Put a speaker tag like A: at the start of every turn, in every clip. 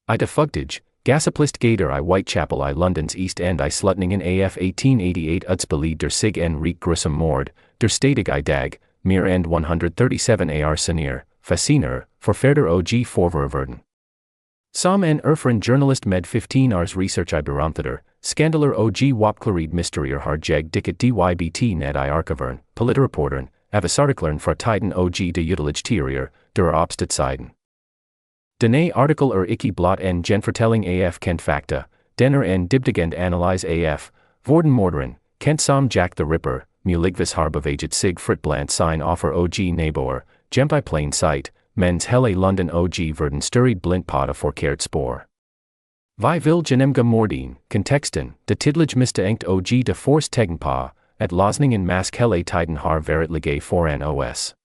A: I de Fugtage, Gasaplist Gator I Whitechapel I London's East End I Slutningen af 1888 Utsbeleid der Sig en Riek Grussem Mord, der Statig I Dag, Meer End 137 ar Senier, Fasciner, Forfader og Forververden. Som en erfaren journalist med 15 års research I beramtheder, skandaler og wapklarid mysterier har jeg dikket dybt ned I arkiveren, politreporteren, avisartikleren fra tiden og de utilitarier, der opstat siden. Denne artikel ikke blot en genfortelling af kendt fakta, den en dybdegående analyse af, hvordan morderen, kendt som Jack the Ripper, muligvis har bevæget sig frit blandt sin offer og naboer, gemt I plain sight, mens hele London og verden størid blindt på et forkert spor. Vi vil gennemgå morderen, konteksten, de tidlige mistænkt og de force tegn på, at løsningen mask hele tiden har været ligge foran os.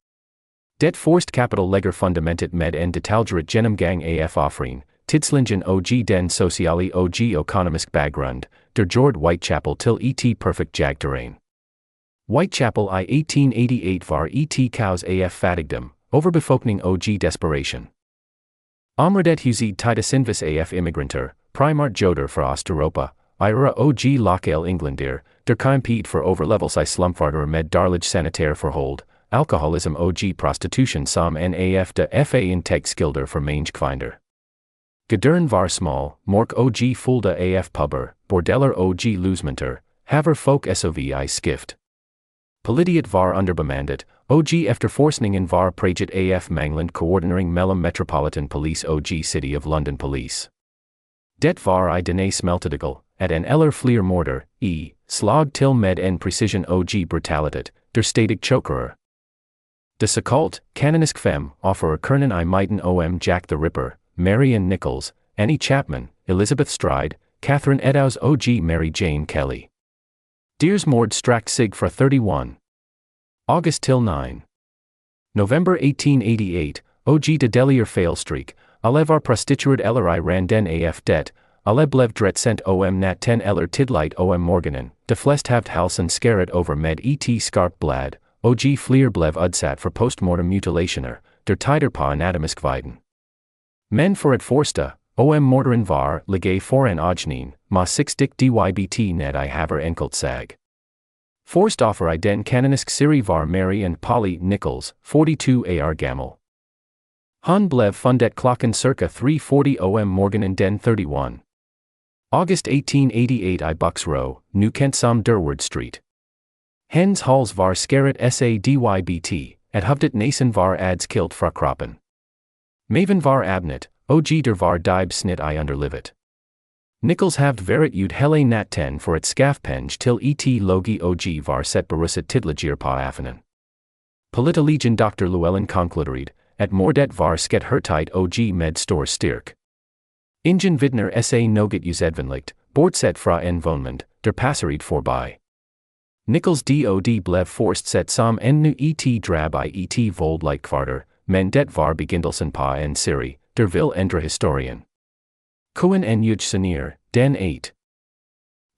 A: Det forced capital lægger fundamentet med en detaljeret gennemgang af offering, tidslinjen og den sociale og økonomisk baggrund, der gjorde Whitechapel til et perfect jagterrain. Whitechapel I 1888 var et kaos af fattigdom, overbefolkning og desperation. Omredet huset tidsindvis af immigranter, primært joder fra Østeuropa, Ira og lokal englander, der kæmpede for overlevelse I slumfarter med dårlige sanitære forhold, alkoholism og prostitution som en af de fa indtægtskilder for mange kvinder. Gaderen var small, mork og fulde af pubber, bordeller og losmenter, haver folk sov I skift. Politiet var underbemandet, og efterforskningen var præget af manglende koordinering mellem Metropolitan Police og City of London Police. Det var I denne smeltedigel, at en eller flere morder, slag til med en precision og brutalitet, der stadig chokerer. De såkaldt, kanonisk fem, offerer kernen I miten om Jack the Ripper, Marian Nichols, Annie Chapman, Elizabeth Stride, Catherine Eddowes og Mary Jane Kelly. Deres mord strakt sig fra 31. August til 9. November 1888, og de delier failstreak, alle var prostitueret eller I ran den af det, alle blev dretsendt om nat 10 eller tidligt om morgenen, de flest havt halsen skæret over med et skarpt blad, og flere blev udsat for postmortem mutilationer, der tider på anatomisk viden. Men for et forste, morderen var ligge foran ognen, ma 6 dybt ned I haver enkelt sag. Forst offer I den kanonisk serie var Mary and Polly Nichols, 42 ar gammel. Hun blev fundet klokken cirka 3:40 om morgenen den 31. August 1888 I Bucks Row, nu kendt som Durward Street. Hens hals var skæret sa dybt, at huftet næsen var adskilt fra kroppen. Maven var abnet, og der var dyb snit I underlivet. Nichols havt været ud hele natten for et skafpenge til et logi og var set berusset tidligere på aftenen. Politologen Dr. Llewellyn konkludered, at mordet var sket hurtigt og med stor styrk. Ingen vidner sa noget usædvanligt, bortset fra en vognmand, der passerid forbi. Nichols dod blev forst set som en nu et drab I et voldelig kvarter, men det var begyndelsen på en serie, der vil ændre historien. Cohen en Senior, den 8.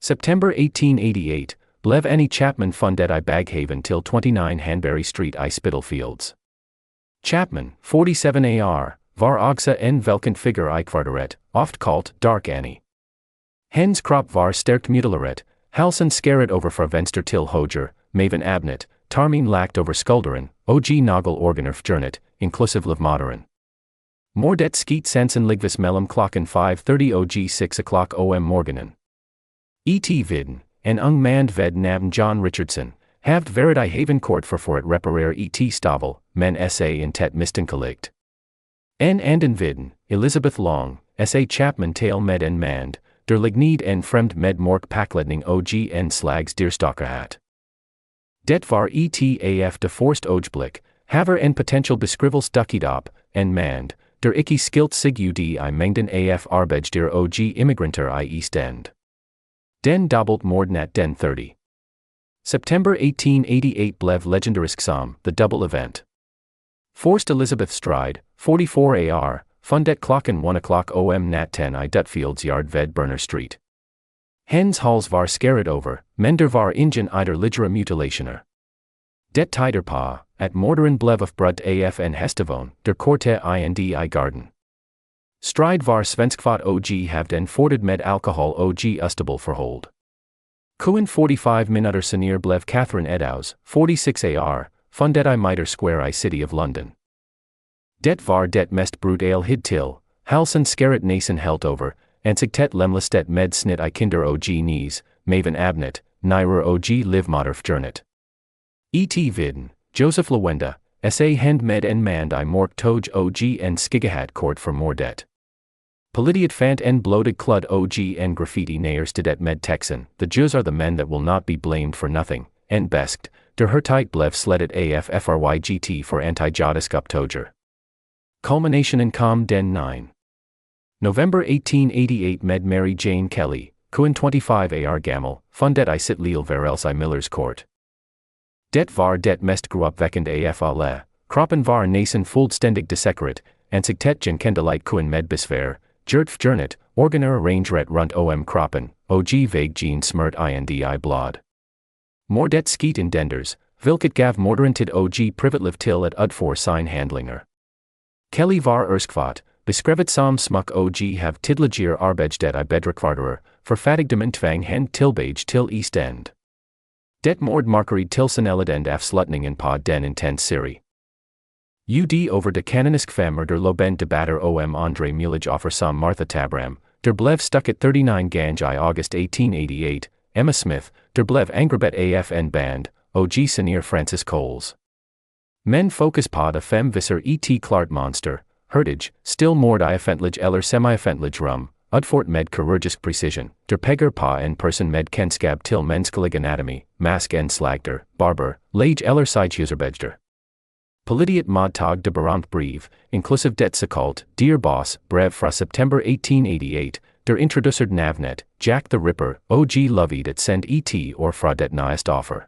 A: September 1888, blev Annie Chapman fundet I Baghaven til 29 Hanbury Street I Spitalfields. Chapman, 47 ar, var også en velkendt figure I kvarteret, oft kaldt Dark Annie. Hens krop var stærkt mutileret, halsen skæret over fra venstre til højre, maven abnet, tarmen lagt over skulderen, og nagel organer fjernet, inklusive av Morderen. Mordet sket sansen ligvis mellem klokken 5:30 og 6 om morgenen. Et viden, en ung mand ved navn John Richardson, havt været I Havenkort for at reparere et stavel, men sa en tæt mistænkeligt. En anden viden, Elizabeth Long, sa Chapman til med en mand, der lignede en fremd med mork pakledning og en slags dyrstokkerhat. Det var et af de forst øjeblik, haver en potential beskrivelse dukket op, en mand, der ikke skilt sig ud I mængden af arbejdsdyr og immigranter I East End. Den dobbelt mordnat den 30. September 1888 blev legendarisk som The Double Event. Forst Elizabeth Stride, 44 ar, fundet klokken 1 om natten I Dutfields Yard ved Burner Street. Hens hals var skæret over, men der var ingen yderligere mutilationer. Det tyder på, at morderen blev afbrudt af en hestevogn, der korte ind I garden. Stride var svenskfot og have den fortet med alkohol og ustable forhold. Kuin 45 minutter senere blev Catherine Eddowes, 46 ar, fundet I Mitre Square I City of London. Det var det mest brutale hidtil, halsen skæret næsen helt over, ansigtet lemlæstet med snit I kinder og knees, maven abnet, nyrer og livmoderfjørnet. Viden, Joseph Lewenda, sa hend med en mand I mork tog og en skiggehat kort for mordet. Politiet fant en bloated klud og en graffiti næres til det med Texan, the Jews are the men that will not be blamed for nothing, en beskt, der hertite blev slettet af frygt for anti-jodisk optoger. Culminationen kom den 9. November 1888 med Mary Jane Kelly, kuin 25 ar gammel, fundet I sit lille verels I Millers Court. Det var det mest gruopvækkende af alle, kroppen var næsen fuldstændig desecret, ansigtet genkendelig kuin med besvær, fjørnet, organer arrangeret rundt om kroppen, og væg smurt I blod. Mordet skete in denders, hvilket gav morderen tid og privatliv til at udføre sine handlinger. Kelly var erskfot, beskrevet som smuk og have tidligere arbejdet I bedrekvarterer, forfattigdommen tvang hen tilbage til East End. Det mord markered tilsenellet af slutningen på den intense serie. Over de kanonisk femmer der loben debatter om Andre Mulige offer som Martha Tabram, der blev stukket 39 gange I August 1888, Emma Smith, der blev angrebet af en band, og senere Francis Coles. Men fokus på de fem visser klart monster, hurtige, still mord I offentlig eller semi-offentlig rum, udfort med kirurgisk precision, der peger på en person med kendskab til menneskelig anatomy, mask en slagter, barber, læge eller sygehusarbejder. Politiet modtog de berømt brev, inclusive det såkaldt Dear Boss brev fra September 1888, der introduceret navnet Jack the Ripper og lovet at send or fra det nyeste offer.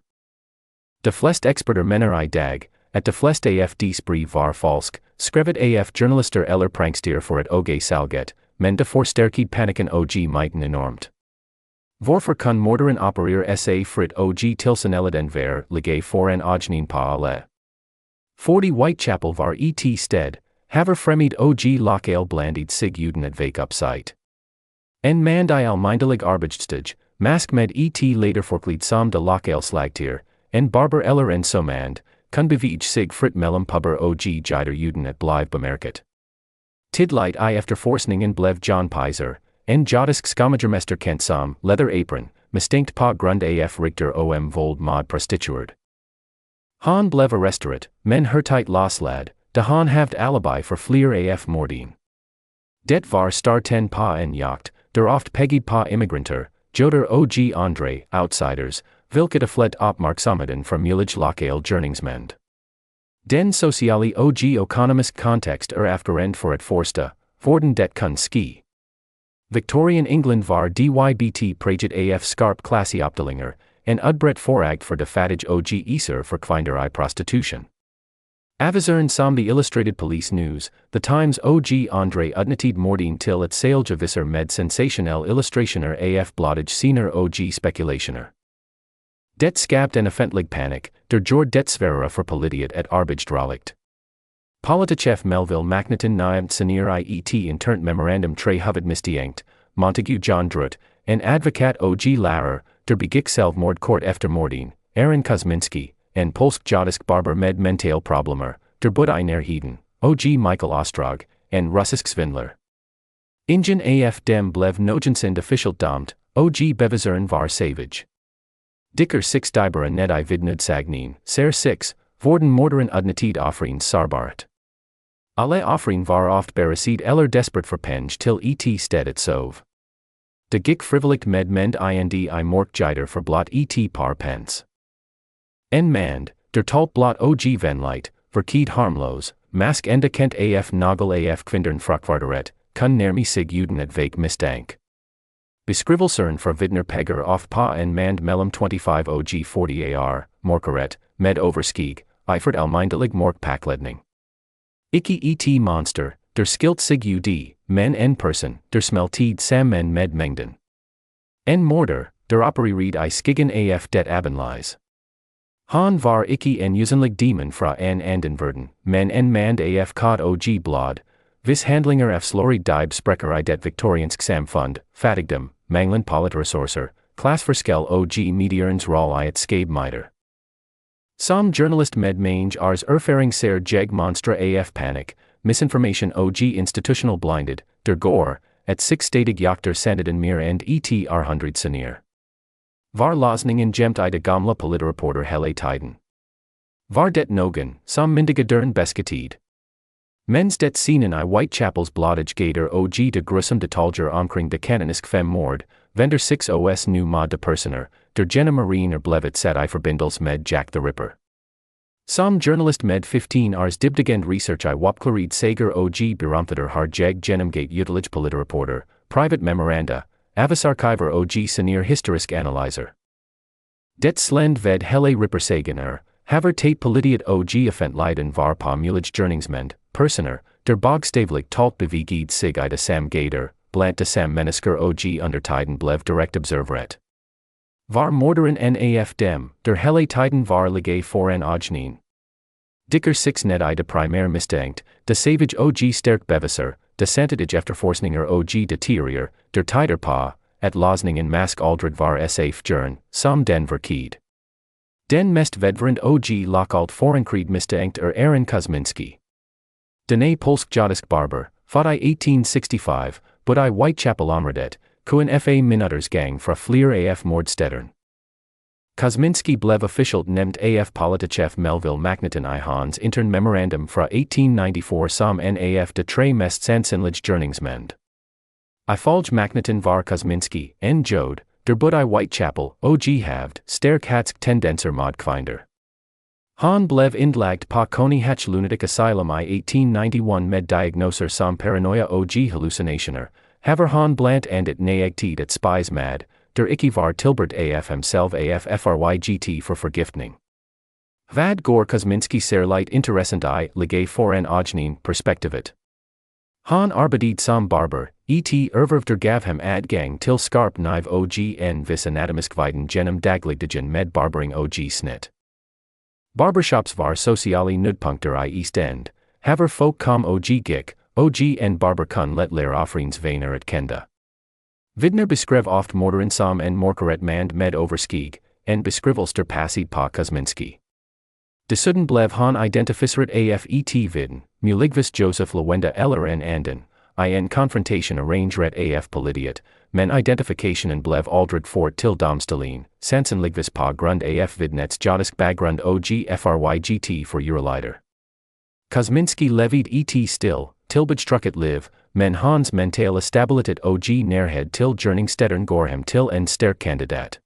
A: De fleste eksperter mener I dag, at de fleste af disse brev var falsk, skrevet af journalister eller prankster for at oge salget, men de forstærkede panikken og myten enormt. Hvorfor kun morderen opererer sa frit og tilsenellet en vær ligge for en ognin på alle. 40 Whitechapel var sted, haver fremmed og lokal blandet sig uden at væk upside. En mand I almindelig arbejdssted, mask med later forklædt som de lokal slagter, en barber eller en somand, kun bevæge sig frit mellem pubber og jider uden at blive bemærket. Tidligt I efterforskningen blev John Pizer, en jodisk skammermester kendt som Leather Apron, mistænkt på grund af Richter om vold mod prostitueret. Han blev arresteret, men hertite loslad, da han haved alibi for flere af mordien. Det var starten på en jagt, der oft pegged på immigranter, joder og andre outsiders, hvilket flet opmærksomheden fra mulige lokal gerningsmænd. Den sociale og økonomisk kontekst efterend for at forste, hvordan det kun ske. Victorian England var dybt præget af skarp klasseopdelinger, en udbredt foragt for de fattige og især for kvinder I prostitution. Aviseren som the Illustrated Police News, The Times og andre udnyttet mordien til at sælge visser med sensationelle illustrationer af blottage scener og spekulationer. Det skabte en offentlig panik, der gjorde det sværere for politiet at arbejdsdraligt. Politichef Melville Macnaghten nævnt senere i internt memorandum tre hovedmistænkt, Montague John Drutt, en advokat og lærer, der begik selvmord kort efter mordien, Aaron Kosminski, en polsk jodisk barber med mental problemer, der bodde I nærheden, og Michael Ostrog, en russisk svindler. Ingen af dem blev nogensinde officielt dømt, og beviseren var savage. Dicker 6 dibere net I vidneudsagningen, ser 6, hvordan morderen udnyttet offringen sårbart. Alle offringen var oft beresid eller desperat for penge til stedet sov. Det gik frivilligt med mend I mork jider for blot par pence. En mand, der talt blot og venligt, verkeet harmlos, mask enda kent af nogel af kvindern frakvarteret, kun nærme sig uden at væk mistank. Beskrivelseren fra vidner pegger off på en mand mellem 25 og 40 ar, morkeret, med overskig, eifert almindelig mork pakledning. Ikke monster, der skilt sig men en person, der smelted sammen med mængden. En morder, der operered I skiggen af det abenlies. Han var ikke en usynlig demon fra en anden verden, men en mand af kod og blod, vis handlinger F slorry dibe sprecher I det Victoriansk samfund, fattigdom, manglen politresourcer, class forskel og medierens roll I et skabe miter. Som journalist med mange ars erfaring ser jeg monstra af panic, misinformation og institutional blinded, der går, at six stadig jagter sandheden mere and et 100 senior. Var losningen gemt I de gamla politreporter hele tiden. Var det nogen, som myndige dern beskatid. Mens det scenen I Whitechapels blottage gator og de grusom detaljer omkring de kanonisk fem mord, vender 6 os nu mod de personer, der gennem mariner blevet sat I forbindels med Jack the Ripper. Som journalist med 15 ars dybdegend research I wopklarid sager og beromtheter har jeg gennemgate utilage politreporter, private memoranda, avis archiver og senior historisk analyzer. Det slend ved hele Ripper sagen haver tate politiet og offent leiden var på mulige journingsmend, personer, der bogstavelig talt beviget sig I de sam gator, blant de sam mennesker og undertiden blev direct observeret. Var morderen naf dem, der hele tiden var ligge foran ognen. Dicker 6 net I de primær mistænkt, de savage og stærk beviser, de santitage efterforskninger og deterior, der tider på, at losningen mask aldrig var saf jern, som den verkeed. Den mest vedvarende og lokalt forankred mistænkt Aaron Kosminski. Denne polsk jodisk barber, fought I 1865, but I Whitechapel omredet, kuin fa minutters gang fra flere af mordstedern. Kosminski blev officielt nemt af politichef Melville Magneton I Hans intern memorandum fra 1894 som NAF de tre mest sandsynlige journingsmænd. I folge Magneton var Kosminski, en jode, der bud I Whitechapel, og havd, stærk hatsk tendenser mod kvinder. Han blev indlagt på Coney Hatch Lunatic Asylum I 1891 med diagnoser som paranoia og hallucinationer, haver han blant andet nægtet at spise mad, der ikke var tilbert af himself af frygt for forgiftning. Vad går Kosminski særligt interessant I ligge foran ognen perspektivet. Han arbejdede som barber, erhvervter gav ham adgang til skarp knive og en vis anatomisk viden gennem dagligdagen med barbering og snit. Barbershops var sociale knudepunkter I East End, haver folk kom og gik, og en barber kun let lære offerings vaner at kende. Vidner beskrev oft morderen som en morkeret mand med overskig, en beskrivelster passet på Kosminski. Desuden blev han identificeret af et viden, muligvis Joseph Lewenda eller en anden, I en confrontation arrangeret af politiet, men identifikationen blev aldrig fort til domstolen, sandsynligvis på grund af vidnets jodisk baggrund og frygt for urelider. Kosminski levede et still, tilbedstrukket liv, men hans mentale stabilitet og nærhed til journingstedderen går ham til en stærk kandidat.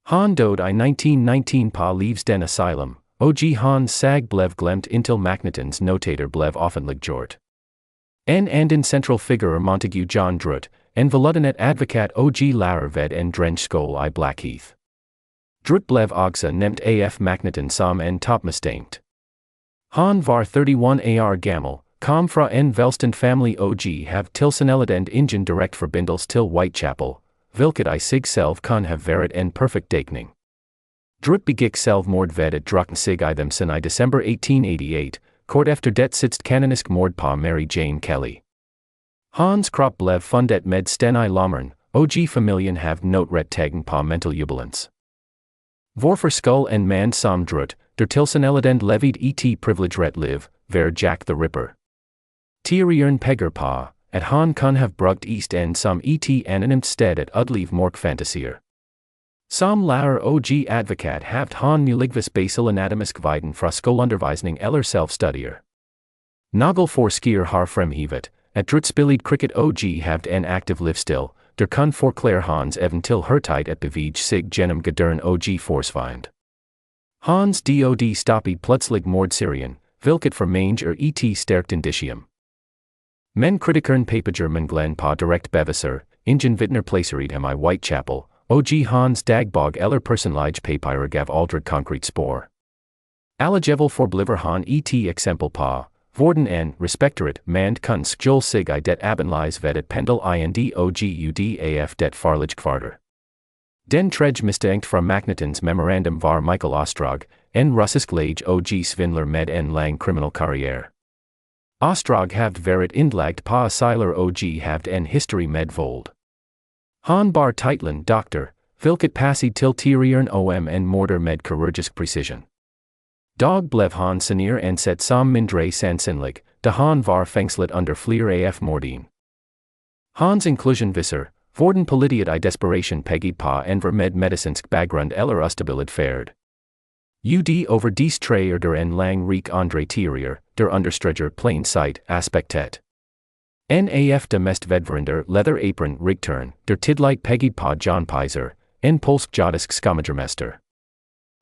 A: Han døde I 1919 på Livsden Asylum, og hans sag blev glemt indtil Magnetons notater blev offentliggjort. En anden central figure Montague John Drutt, en veluddannet advokat og lærer ved en drenskole I Blackheath. Drutt blev også nemt af Magneton som en topmistænkt. Han var 31 år gammel, kom fra en velstand family og have tilsenellet ingen direkt forbindelse til Whitechapel, hvilket I sig selv kun have været en perfekt dækning. Drutt begik selvmord ved at drukken sig I dem sen I December 1888, kort efter det sidst kanonisk mord på Mary Jane Kelly. Hans krop blev fundet med sten I lommeren, og familien have notret tagen på mental jubilans. Hvorfor skulle en man som Drutt, der tilsenellet levede et privilegeret liv, være Jack the Ripper? Teorieren peger på, at han kun have brugt East End som et anonymt sted at udleve morgfantasier. Som lærer og advokat haft han muligvis basal anatomisk viden fra skolundervisning eller selvstudier. Nogel forsker har fremhevet, at Drutt spillede cricket og haft en aktiv livsstil, der kun forklare hans even til hurtigt at bevæge sig gennem gadern og forsvind. Hans dod stoppede pludselig mordserien, hvilket for mange et stærkt indicium. Men kritikeren papager manglen på direkt beviser, ingen vidner placeret ham I Whitechapel, og hans dagbog eller personlige papirer gav aldrig konkret spor. Alligevel forbliver han et eksempel på, hvordan en respekteret mand kun skjul sig I det abendleis ved at pendel ind og ud af det farlige kvarter. Den tredje mistænkt fra Magnetons memorandum var Michael Ostrog, en russisk lage og svindler med en lang criminal karriere. Ostrog havd verit indlagt pa siler og havd en history med vold. Han bar titlen doctor, vilket passid til tierieren om en morder med chirurgisk precision. Dog blev han senior en set som mindre sandsynlig, da han var fængslet under flere af morderen. Hans inclusion visser, vorden politiet I desperation peggid pa enver med medicinsk baggrund eller ustabilet færd. Ud over des træer der en lang rik andre tierier, der understreger plain sight aspektet. Naf de mest vedvarinder leather apron rigtern, der tidlight peggid pa John Pizer, en polsk jodisk skammagermester.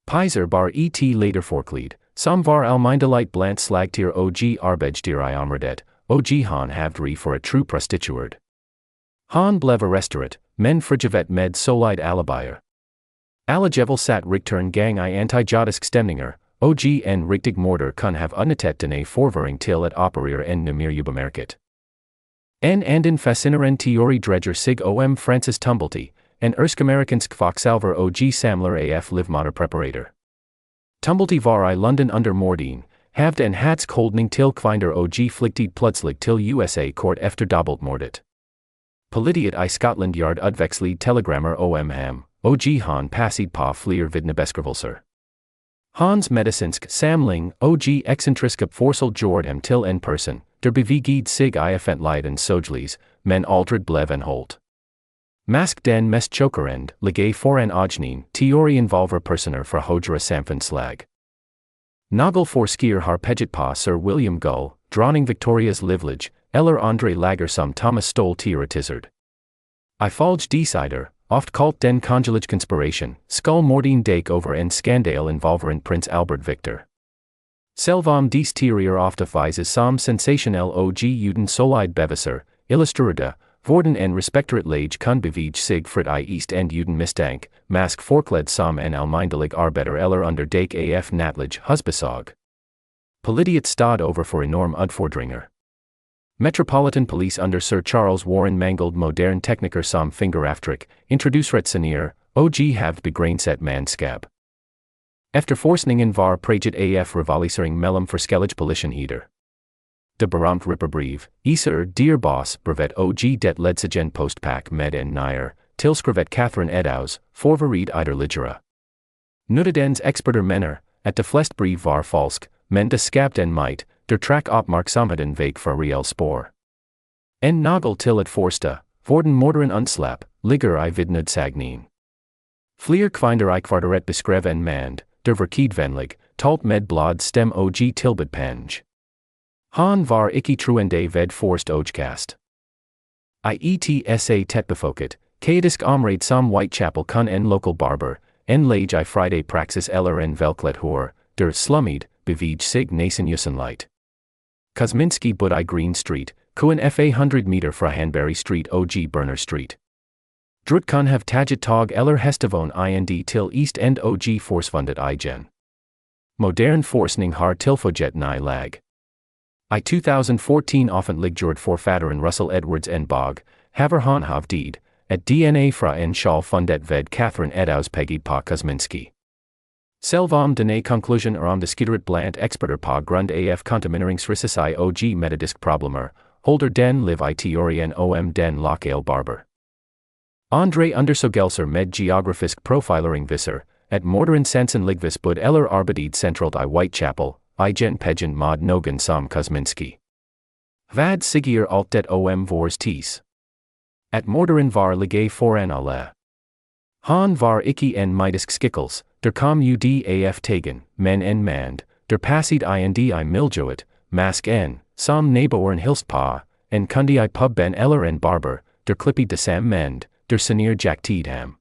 A: Pizer bar et later forklid, som var almindelite blant slagtir og arbejdir I omredet, og han havdri for a true prostituerd. Han blev arresteret, men frigivet med solid alibier. Alligevel sat rigtern gang I anti-jodisk stemninger, og en rigtig morder kun have unnetet denne forvaring til at operere en nummer ubemerket. En anden fascineren teori dredger sig om Francis Tumblety, en ersk-amerikansk kvacksalver og samler af livmoder preparator. Tumblety var I London under morderen, havd en hatsk holdning til kvinder og flygtid pludselig til USA kort efter dobbeltmordet. Politiet I Scotland Yard udvekslede telegrammer om ham, og han passid pa flere vidnebeskrivelser. Hans medicinsk samling og excentriske forsel gjorde ham til en person, der bevægede sig I offentligheden sojlis, men aldrig blev en holdt. Mask den mest chokerend, ligge foran ognen, teori involver personer fra hodre samfundslag. Nogel forskier har peget pa Sir William Gull, dronning Victorias livlige, eller Andre Lager som Thomas Stoll teoretiserd. I falge decider, oft kaldt den congelige conspiration, skull morderen dake over en skandal involverend Prince Albert Victor. Selvom des teorier ofte vises som sensationel og uden solid beviser, illustrerede, vorden en respecteret lage kun bevæge sig frit I east end uden mistank, mask forkled som en almindelig arbeider eller under dake af natlige husbesog. Politiet stod over for enorm udfordringer. Metropolitan Police under Sir Charles Warren mangled modern tekniker som fingeraftrykk, introduceret senior, og havd begrænset mandskab. Efterforskningen var præget af rivalisering mellem forskellige politienheder. De berømt ripperbrev, især Dear Boss, brevet og det ledsigen postpak med en nier, tilskrevet Catherine Eddowes, forvaret yderligere. Nutidens eksperter mener, at de flest brev var falsk, men de skabte en might, der trak opmærksomheden væk fra reelle spor. En nogel til at forste, vorden morderen unslap, ligger I vidnedsagningen. Flere kvinder I kvarteret beskrev en mand, der verkedvenlig, talt med blod stem og tilbud penge. Han var ikke truende ved forst ogkast. IETSA tetbefoket, kadisk omrede som Whitechapel kun en local barber, en lage I Friday praxis eller en velklet hår, der slummid, bevæge sig næsen ussenlight. Kosminski bud I Green Street, kun fa 100 meter fra Hanbury Street og Burner Street. Drut kun have taget tog eller hestavon ind til East End og forsvundet igen. Modern forskning har tilføjet ny lag. I 2014 offentliggjort forfatteren Russell Edwards en bog, haver han havdid, at DNA fra en sjal fundet ved Catherine Eddowes pegged pa Kosminski. Selvom denne konklusion om discuteret blant eksperter på grund af kontamineringsrisiko og metadisk problemer, holder den liv I teorien om den lokale barber. Andre undersøgelser med geografisk profilering viser, at morderen sandsynligvis bud eller arbeidet centralt I Whitechapel, igen pegen mod nogen som Kosminski. Vad siger alt det om vores tis? At morderen var ligge foran alle. Han var ikke en meidisk skikkels, der kom ud af tegen, men en mand, der passid ind I miljoet, mask en, som naboeren hilst pa, en kundi I pub ben eller en barber, der klippid de sam mend, der senior jagtid ham.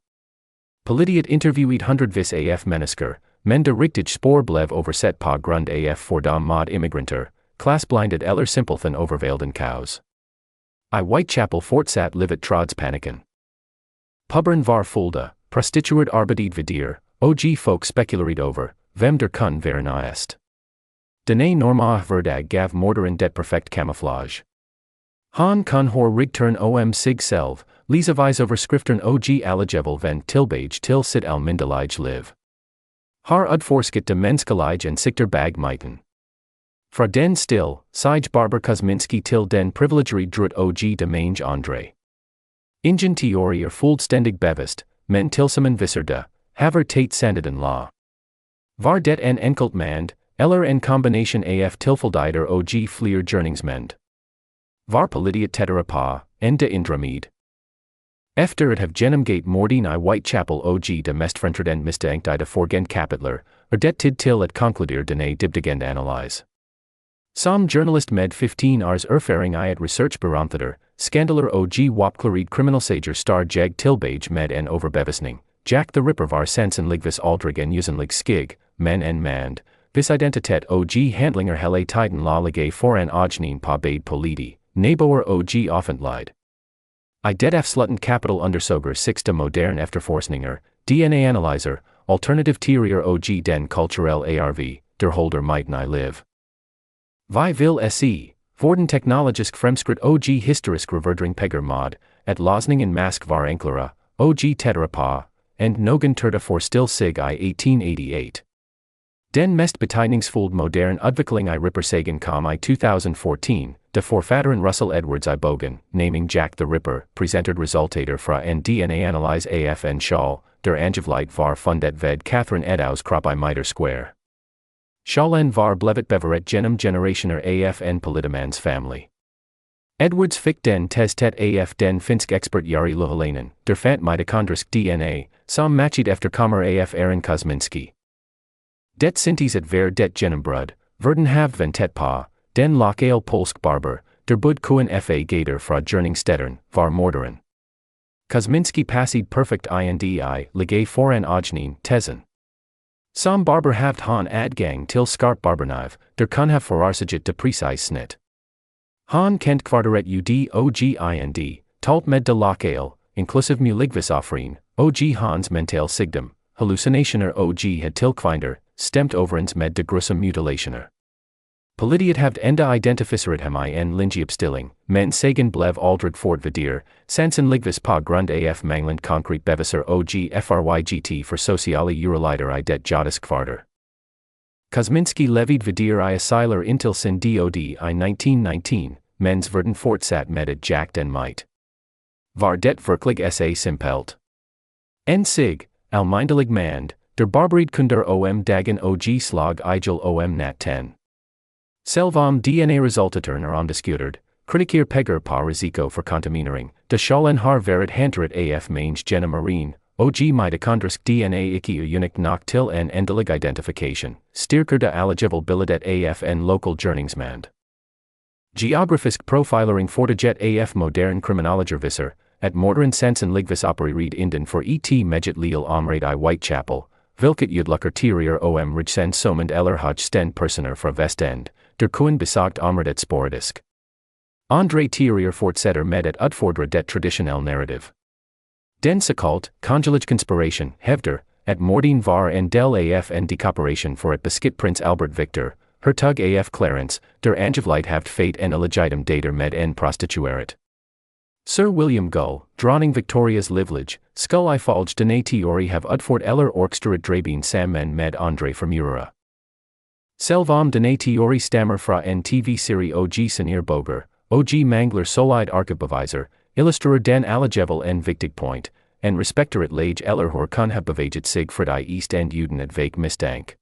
A: Politiet interviewet hundredvis af mennesker, men der rigtige spor blev overset på grund af fordom mod immigranter, klassblindet eller simpelthen overvælden kaus. I Whitechapel fortsat livet trods panikken. Pubberen var fulde, prostitueret arbeidet vidir, og folk spekulered over, hvem der kun være næst. Denne norma hverdag gav morderen det perfekt camouflage. Han kun hår rigtern om sig selv, lesevis overskriftern og alligevel vent tilbage til sit almindelige liv. Har udforsket de menneskelige en sigter bag myten. Fra den stil, Sige Barber Kosminski till den privilegerie drut og de mange andre. Ingen teorier fuldstændig bevidst, men tilsammen viserde, haver tate sandeden la. Var det en enkelt mand, eller en combination af tilfældigheder og flere gerningsmænd. Var politiet tættere på, end de indre Efter at have gennemgået morderen I Whitechapel og de mest fremtrædende mistænkte de forgængne kapitler, det tid til at konkludere denne dybdegående analyse. Som journalist med 15 års erfaring I at research beramtheder, skandaler og opklaret kriminalsager star jag tilbage med en overbevisning. Jack the Ripper var sandsynligvis aldrig en usynlig skig, men en mand, vis identitet og handlinger hele tiden la ligge foran øjnene på bed politi, naboer og offentlighed. I det afsluttende kapitel undersøger sixte moderne efterforskninger, DNA-analyser, alternative teorier og den kulturelle arv, der holder myten I live. Vi vil se, hvordan teknologisk fremskridt og historisk reverdring pegger mod, at løsningen mask var enklere, og tættere på, and nogen turde forestille sig I 1888. Den mest betydningsfulde moderne udvikling I Rippersagen kom I 2014, da forfatteren Russell Edwards I bogen, naming Jack the Ripper, presented resultater fra en DNA-analyse af en Schall, der angiveligt var fundet ved Catherine Eddowes krop I Mitre Square. Schallen var blevet beveret gennem generationer af en politimans family. Edwards fik den testet af den finsk ekspert Jari Lohalainen, der fandt mitokondrisk DNA, som matchet efterkommer af Aaron Kosminski. Det syntes at være det gennembrud, verden have ventet på, den lokale polsk barber, der bud kun fa gator fra gerningsstederen, var morderen. Kosminski passede perfekt indi ligge foran øjnene tezen. Som barber haft han adgang til skarp barberkniv, der kan have forarsaget det præcise snit. Han kent kvarteret ud og ind, talt med de lokale, inklusive muligvis offering, og hans mental sygdom, hallucinationer og had tilkvinder, stemt overens med de grusom mutilationer. Politiet haft enda identificeret ham I en linjeopstilling, men sagen blev aldrig fortvedier, sandsynligvis på grund af manglende konkret beviser og frygt for sociale urelider I det jotisk kvarter. Kosminski levede vedier I asyler intil sin død I 1919, mens verden fortsat med at jagt den might. Var det virkelig sa simpelt? En sig, almindelig mand, der barberid kunder dagen og slag igel nat 10. Selvom DNA-resultaterne undisputed, kritiker pegger på risiko for kontaminering, da Schallen har været hentret af mange gennem marine, og mitokondrisk DNA ikke unikt nok til en endelig identification, styrker det eligibiliteten af en lokal gerningsmand. Geografisk profilering fortaget af moderne kriminologer viser, at morderen sandsynligvis opereret inden for meget lille område I Whitechapel, hvilket udlukker teorier rigsen somend eller hodgsten personer fra Vestend, der kun besagt området sporadisk. Andre teorier fortsætter med at udfordre det traditionelle narrative. Den såkaldt congelige conspiration hævder, at morderen var en del af en decoperation for at beskidt prins Albert Victor, hertug af Clarence, der angiveligt haft fat en illegitim dater med en prostitueret. Sir William Gull, dronning Victorias livlige, skulle ifølge denne teori have udført eller orkestret draben sammen med Andre Formura. Selvom denne teori stammer fra en tv-serie og senior boger, og mangler solid arkebeviser, illustrerer den alligevel en vigtig point, en respekteret lage eller hor kan have bevæget sig fra I East End uden at væk mistank.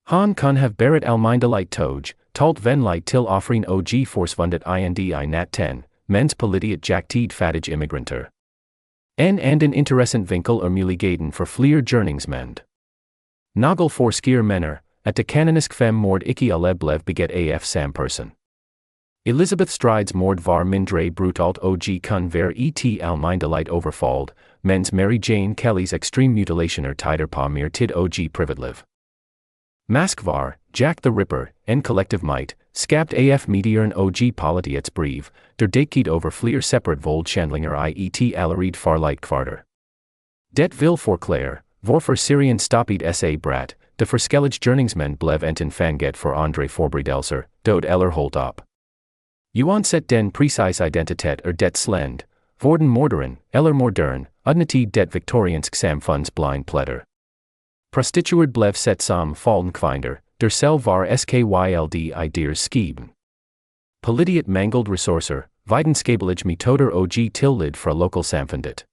A: Han kan have beret almindeligt tog, talt venligt til offering og forsvundet I nat 10, mens politiet jagtet fattige immigranter. En anden interessant vinkel muligheden for flere gerningsmænd. Nagel forsker mener, at det kanonisk 5 mord ikke alle blev beget af sam person. Elizabeth Strides mord var mindre brutalt og kan være almindeligt overfaldet, mens Mary Jane Kelly's extreme mutilationer tider på mere tid og privatliv. Mask var, Jack the Ripper, en collective might, skabt af medieren og politiets brev, der dækket over flere separate voldhandlinger I allerede farligt kvarter. Det vil forklare, hvorfor serien stoppet sa brat, de forskellige gerningsmænd blev enten fanget for andre forberedelser, død eller holdt op. Uansett den præcise identitet det slend, hvordan morderen, eller morderen, udnyttede det victoriansk samfunds blind pletter. Prostitueret blev set som falden kvinder, der selv var skyld I deres skeben. Politiet mangled ressourcer, videnskabelige metoder og tillid fra lokalsamfundet.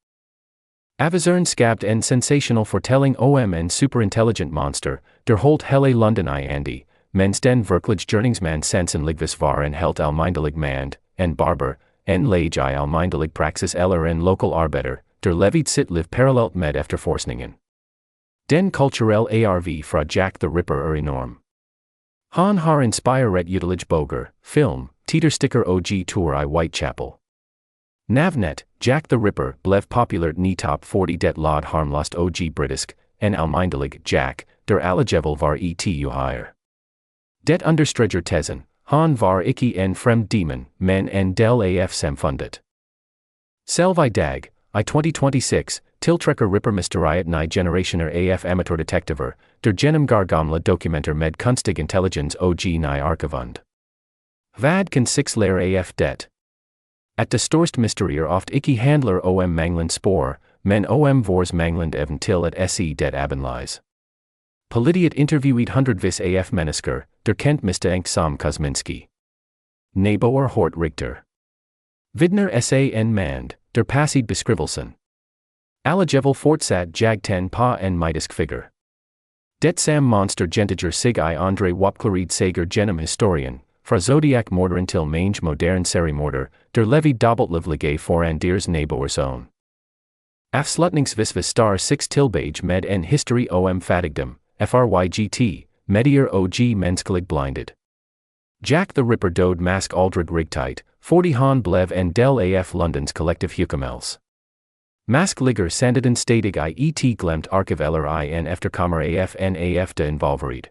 A: Avizern skabt en sensational fortelling om en superintelligent monster, der holdt hele London I Andy, mens den virkelige gerningsman sandsynligvis var en helt almindelig mand, en barber, en læge I almindelig praxis eller en lokal arbeider, der levede sit liv parallelt med efterforskningen. Den kulturelle arv fra Jack the Ripper enorm. Han har inspiret utilage bøger, film, titelstykker og tour I Whitechapel. Navnet, Jack the Ripper, blev populært ni top 40 det lod harmlost og britisk, en almindelig Jack, der alligevel var uhyre. Det understreger tesen, han var ikke en fremd demon, men en del af samfundet. Selv I dag, I 2026, tiltrækker Ripper-mysteriet ni generationer af amatørdetektiver, der gennemgår gamle dokumenter med kunstig intelligens og ni arkivund. Hvad kan six lære af det? At det største mysterier oft ikke handler om manglende spor, men om vores manglende evne til at se det abendlies. Politiet interviewet hundredvis af mennesker, der kendt mistænkt som Kosminski. Naboer hort Richter. Vidner sa en mand, der passede beskrivelsen. Alligevel fortsat jagten på en mytisk figur. Det sam monster gentiger sig I Andre opklaret sager gennem historien, fra Zodiac Morderen til mange moderne seriemorder, der levede dobbeltlivlige foran deres naboers own. Afslutningsvis star 6 tilbage med en history om fattigdom, frygt, medier og menneskelig blinded. Jack the Ripper døde mask aldrig rigtigt, 40 han blev en del af Londons collective hukommelse. Mask ligger sandeden stadig I et glemt arkiv eller I en efterkommer af de involveret.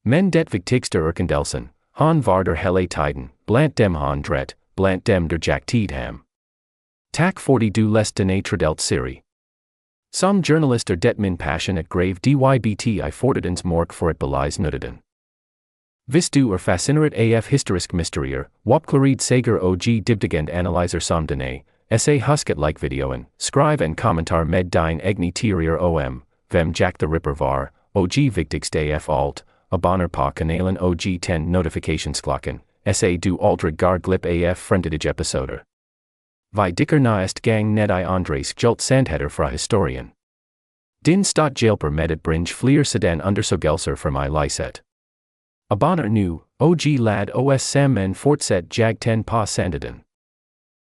A: Men det vigtigste erkendelsen, han var der hele tiden, blandt dem han dræt, blandt dem der jagtet ham. Tak fordi du læste denne tredelt serie. Som journalister det min passion at grave dybt I fortidens morg for at belyse nutiden. Hvis du fascineret af historisk mysterier, opklaret sager og dybdegående analyser som denne, essay husket like videoen, skrive en kommentar med din egne teorier om, hvem Jack the Ripper var, og vigtigst af alt, abonner på kanalen og tænd notificationsklokken, essay du aldrig går glip af fremtidige episoder. Vi dikker næste gang ned I Andres Jolt Sandhetter fra historien. Din stat hjælper med at bringe flere sådan undersøgelser for mig lyset. Abonner nu, og lad os sammen fortsætte jagten på sandheden.